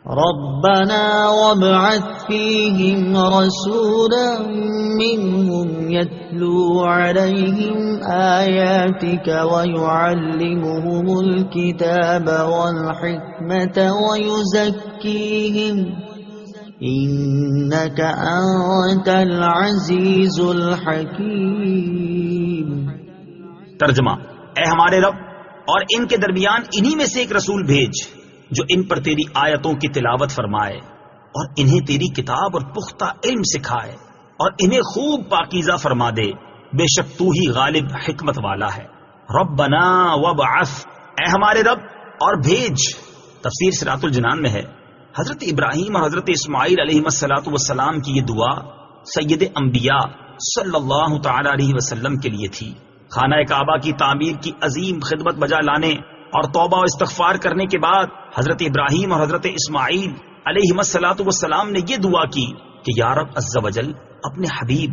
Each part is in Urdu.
ربنا وابعث فيهم رسولا منهم يتلو عليهم آياتك ويعلمهم الكتاب والحكمة ويزكيهم إنك أنت العزيز الحكيم۔ ترجمہ: اے ہمارے رب، اور ان کے درمیان انہی میں سے ایک رسول بھیج جو ان پر تیری آیتوں کی تلاوت فرمائے اور انہیں تیری کتاب اور پختہ علم سکھائے اور انہیں خوب پاکیزہ فرما دے، بے شک تو ہی غالب حکمت والا ہے۔ ربنا وابعث، اے ہمارے رب اور بھیج۔ تفسیر صراط الجنان میں ہے حضرت ابراہیم اور حضرت اسماعیل علیہ السلام کی یہ دعا سید انبیاء صلی اللہ تعالی علیہ وسلم کے لیے تھی۔ خانہ کعبہ کی تعمیر کی عظیم خدمت بجا لانے اور توبہ و استغفار کرنے کے بعد حضرت ابراہیم اور حضرت اسماعیل علیہ السلام نے یہ دعا کی کہ یا رب عز و جل اپنے حبیب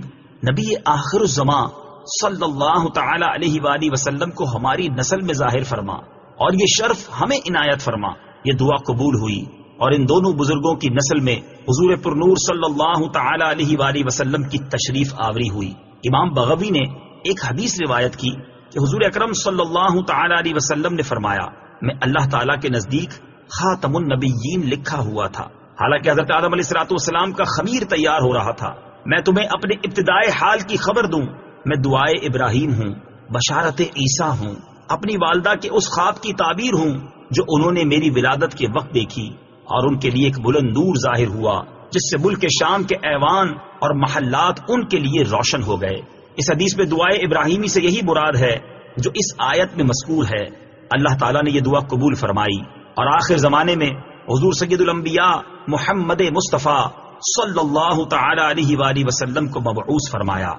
نبی آخر الزمان صلی اللہ تعالی علیہ وآلہ وسلم کو ہماری نسل میں ظاہر فرما اور یہ شرف ہمیں عنایت فرما۔ یہ دعا قبول ہوئی اور ان دونوں بزرگوں کی نسل میں حضور پرنور صلی اللہ تعالی علیہ وآلہ وسلم کی تشریف آوری ہوئی۔ امام بغوی نے ایک حدیث روایت کی کہ حضور اکرم صلی اللہ تعالی علیہ وسلم نے فرمایا، میں اللہ تعالیٰ کے نزدیک خاتم النبیین لکھا ہوا تھا، حالانکہ حضرت آدم علیہ السلام کا خمیر تیار ہو رہا تھا۔ میں تمہیں اپنے ابتدائے حال کی خبر دوں، میں دعائے ابراہیم ہوں، بشارت عیسیٰ ہوں، اپنی والدہ کے اس خواب کی تعبیر ہوں جو انہوں نے میری ولادت کے وقت دیکھی، اور ان کے لیے ایک بلند نور ظاہر ہوا جس سے ملک شام کے ایوان اور محلات ان کے لیے روشن ہو گئے۔ اس حدیث میں دعائے ابراہیمی سے یہی مراد ہے جو اس آیت میں مذکور ہے۔ اللہ تعالیٰ نے یہ دعا قبول فرمائی اور آخر زمانے میں حضور سید الانبیاء محمد مصطفیٰ صلی اللہ تعالی علیہ وآلہ وسلم کو مبعوث فرمایا۔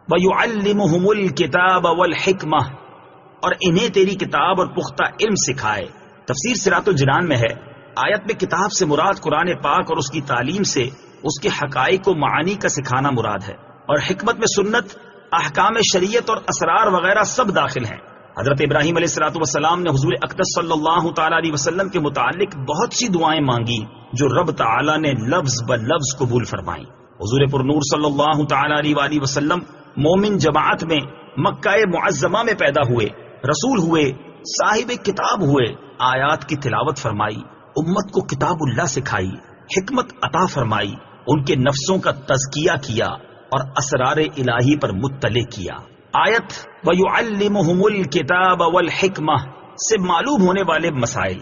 وَيُعَلِّمُهُمُ الْكِتَابَ وَالْحِكْمَةَ، اور انہیں تیری کتاب اور پختہ علم سکھائے۔ تفسیر صراط الجنان میں ہے آیت میں کتاب سے مراد قرآن پاک اور اس کی تعلیم سے اس کے حقائق و معانی کا سکھانا مراد ہے، اور حکمت میں سنت، احکام شریعت اور اسرار وغیرہ سب داخل ہیں۔ حضرت ابراہیم علیہ السلام نے حضور اقدس صلی اللہ تعالی علیہ وسلم کے متعلق بہت سی دعائیں مانگی جو رب تعالی نے لفظ بلفظ قبول فرمائیں۔ حضور پرنور صلی اللہ تعالی علیہ وآلہ وسلم مومن جماعت میں مکہ معظمہ میں پیدا ہوئے، رسول ہوئے، صاحب کتاب ہوئے، آیات کی تلاوت فرمائی، امت کو کتاب اللہ سکھائی، حکمت عطا فرمائی، ان کے نفسوں کا تزکیہ کیا اور اسرار الہی پر مطلع کیا۔ آیت وَيُعَلِّمُهُمُ الْكِتَابَ وَالْحِكْمَةَ سے معلوم ہونے والے مسائل۔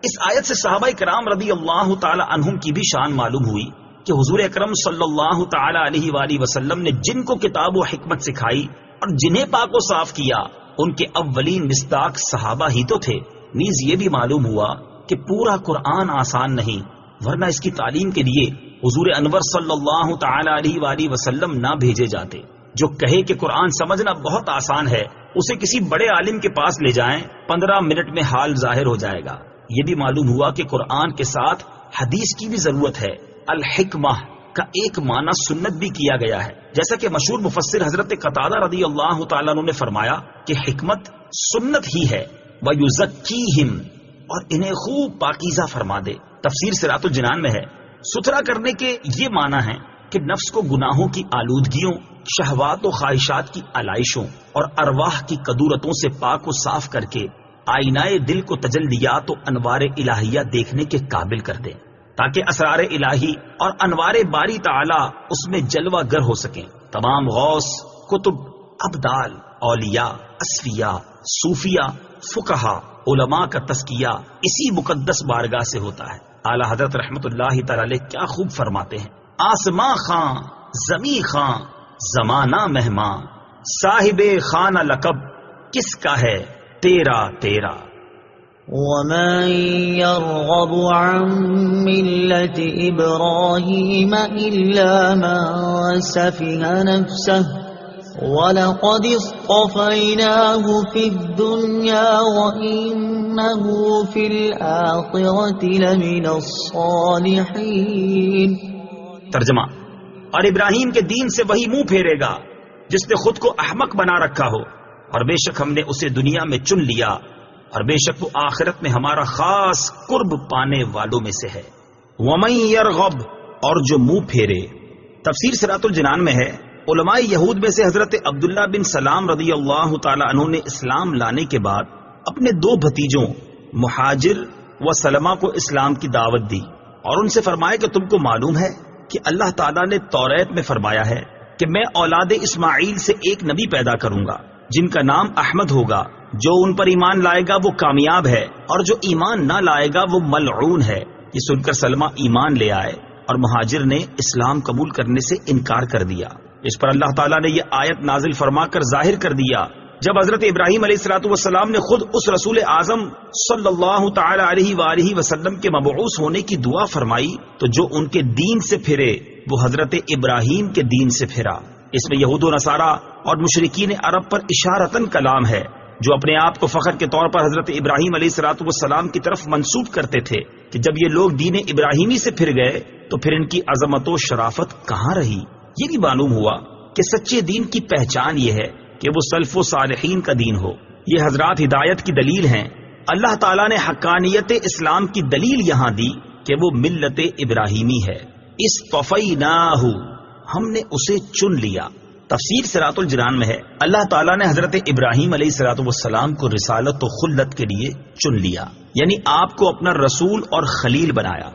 اس آیت سے صحابہ کرام رضی اللہ تعالی عنہم کی بھی شان معلوم ہوئی کہ حضور اکرم صلی اللہ تعالی علیہ وآلہ وسلم نے جن کو کتاب و حکمت سکھائی اور جنہیں پاک و صاف کیا ان کے اولین مصداق صحابہ ہی تو تھے۔ نیز یہ بھی معلوم ہوا کہ پورا قرآن آسان نہیں، ورنہ اس کی تعلیم کے لیے حضور انور صلی اللہ تعالی علیہ وآلہ وسلم نہ بھیجے جاتے۔ جو کہے کہ قرآن سمجھنا بہت آسان ہے اسے کسی بڑے عالم کے پاس لے جائیں، 15 منٹ میں حال ظاہر ہو جائے گا۔ یہ بھی معلوم ہوا کہ قرآن کے ساتھ حدیث کی بھی ضرورت ہے۔ الحکمہ کا ایک معنی سنت بھی کیا گیا ہے، جیسا کہ مشہور مفسر حضرت قتادہ رضی اللہ تعالیٰ عنہ نے فرمایا کہ حکمت سنت ہی ہے۔ وَيُزَكِّيهِمْ، اور انہیں خوب پاکیزہ فرما دے۔ تفسیر صراط الجنان میں ہے ستھرا کرنے کے یہ معنی ہے کہ نفس کو گناہوں کی آلودگیوں، شہوات و خواہشات کی علائشوں اور ارواح کی کدورتوں سے پاک و صاف کر کے آئینہ دل کو تجلیات و انوار الہیہ دیکھنے کے قابل کر دے، تاکہ اسرار الہی اور انوار باری تعالی اس میں جلوہ گر ہو سکیں۔ تمام غوث، کتب، ابدال، اولیاء، اصفیاء، صوفیاء، فقہا، علماء کا تزکیہ اسی مقدس بارگاہ سے ہوتا ہے۔ اعلیٰ حضرت رحمت اللہ تعالی علیہ کیا خوب فرماتے ہیں، آسماں خاں، زمیں خاں، زمانہ مہماں، صاحب خانہ لقب کس کا ہے تیرا تیرا۔ وَمَن يَرْغَبُ عَن مِّلَّةِ إِبْرَاهِيمَ إِلَّا مَن سَفِهَ نَفْسَهُ وَلَقَدِ اصْطَفَيْنَاهُ فِي الدُّنْيَا وَإِنَّهُ فِي الْآخِرَةِ لَمِنَ الصَّالِحِينَ۔ ترجمہ: اور ابراہیم کے دین سے وہی منہ پھیرے گا جس نے خود کو احمق بنا رکھا ہو، اور بے شک ہم نے اسے دنیا میں چن لیا، اور بے شک وہ آخرت میں ہمارا خاص قرب پانے والوں میں سے ہے۔ ومن یرغب، اور جو منہ پھیرے۔ تفسیر صراط الجنان میں ہے، علماء یہود میں سے حضرت عبداللہ بن سلام رضی اللہ تعالی عنہ نے اسلام لانے کے بعد اپنے 2 بھتیجوں مہاجر و سلمہ کو اسلام کی دعوت دی اور ان سے فرمایا کہ تم کو معلوم ہے کہ اللہ تعالیٰ نے توریت میں فرمایا ہے کہ میں اولاد اسماعیل سے ایک نبی پیدا کروں گا جن کا نام احمد ہوگا، جو ان پر ایمان لائے گا وہ کامیاب ہے اور جو ایمان نہ لائے گا وہ ملعون ہے۔ یہ سن کر سلمہ ایمان لے آئے اور مہاجر نے اسلام قبول کرنے سے انکار کر دیا۔ اس پر اللہ تعالیٰ نے یہ آیت نازل فرما کر ظاہر کر دیا، جب حضرت ابراہیم علیہ الصلوۃ والسلام نے خود اس رسول اعظم صلی اللہ تعالی علیہ وآلہ وسلم کے مبعوث ہونے کی دعا فرمائی تو جو ان کے دین سے پھرے وہ حضرت ابراہیم کے دین سے پھرا۔ اس میں یہود و نصارہ اور مشرکین عرب پر اشارتاً کلام ہے، جو اپنے آپ کو فخر کے طور پر حضرت ابراہیم علیہ الصلوۃ والسلام کی طرف منسوب کرتے تھے کہ جب یہ لوگ دین ابراہیمی سے پھر گئے تو پھر ان کی عظمت و شرافت کہاں رہی۔ یہ بھی معلوم ہوا کہ سچے دین کی پہچان یہ ہے کہ وہ سلف و صالحین کا دین ہو۔ یہ حضرات ہدایت کی دلیل ہیں۔ اللہ تعالیٰ نے حقانیت اسلام کی دلیل یہاں دی کہ وہ ملت ابراہیمی ہے۔ اصطفیناہ، ہم نے اسے چن لیا۔ تفسیر صراط الجنان میں ہے، اللہ تعالیٰ نے حضرت ابراہیم علیہ الصلوۃ والسلام کو رسالت و خلت کے لیے چن لیا، یعنی آپ کو اپنا رسول اور خلیل بنایا۔